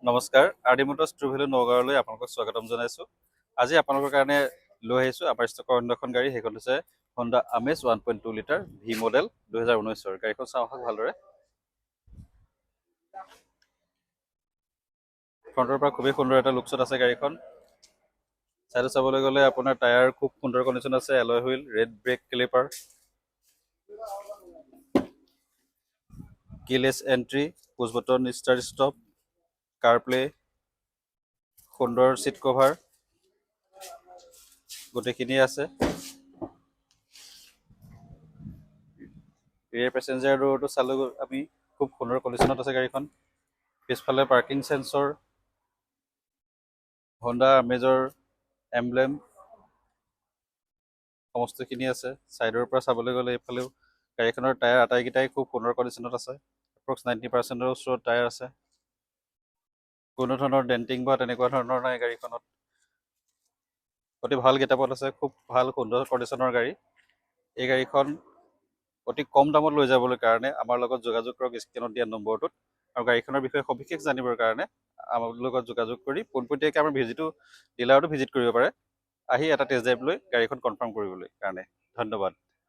নমস্কাৰ, R D Motors True Value নগাঁৱলৈ আপোনালোকক স্বাগতম জনাইছোঁ। আজি আপোনালোকৰ কাৰণে লৈ আহিছোঁ আমাৰ ষ্টকৰ অন্য এখন গাড়ী। সেইখন হৈছে হণ্ডা আমেজ 1.2 লিটাৰ ভি মডেল 2019। গাড়ীখন চাওঁ আহক ভালদৰে। ফ্ৰণ্টৰ পৰা খুবেই সুন্দৰ এটা লুকছত আছে গাড়ীখন। চাইডত চাবলৈ গ'লে আপোনাৰ টায়াৰ খুব সুন্দৰ কণ্ডিশ্যন আছে, alloy wheel, red brake caliper, keyless entry, push button start stop, CarPlay, সুন্দৰ ছিট কভাৰ গোটেইখিনিয়ে আছে। ৰিয়েৰ পেছেঞ্জাৰ ডোৰটো চালোঁ আমি, খুব সুন্দৰ কণ্ডিশ্যনত আছে গাড়ীখন। পিছফালে পাৰ্কিং চেন্সৰ, হণ্ডা আমেজৰ এমব্লেম সমস্তখিনি আছে। ছাইডৰ পৰা চাবলৈ গ'লে এইফালেও গাড়ীখনৰ টায়াৰ আটাইকেইটাই খুব সুন্দৰ কণ্ডিশ্যনত আছে। এপ্ৰক্স 90% ওচৰত টায়াৰ আছে। কোনো ধৰণৰ ডেণ্টিং বা তেনেকুৱা ধৰণৰ নাই গাড়ীখনত। অতি ভাল গেটআপত আছে, খুব ভাল সুন্দৰ কণ্ডিশ্যনৰ গাড়ী। এই গাড়ীখন অতি কম দামত লৈ যাবলৈ কাৰণে আমাৰ লগত যোগাযোগ কৰক স্ক্ৰীনত দিয়া নম্বৰটোত। আৰু গাড়ীখনৰ বিষয়ে সবিশেষ জানিবৰ কাৰণে আমাৰ লগত যোগাযোগ কৰি পোনপটীয়াকৈ আমাৰ ডিলাৰটো ভিজিট কৰিব পাৰে, আহি এটা টেষ্ট ড্ৰাইভ লৈ গাড়ীখন কনফাৰ্ম কৰিবলৈ কাৰণে। ধন্যবাদ।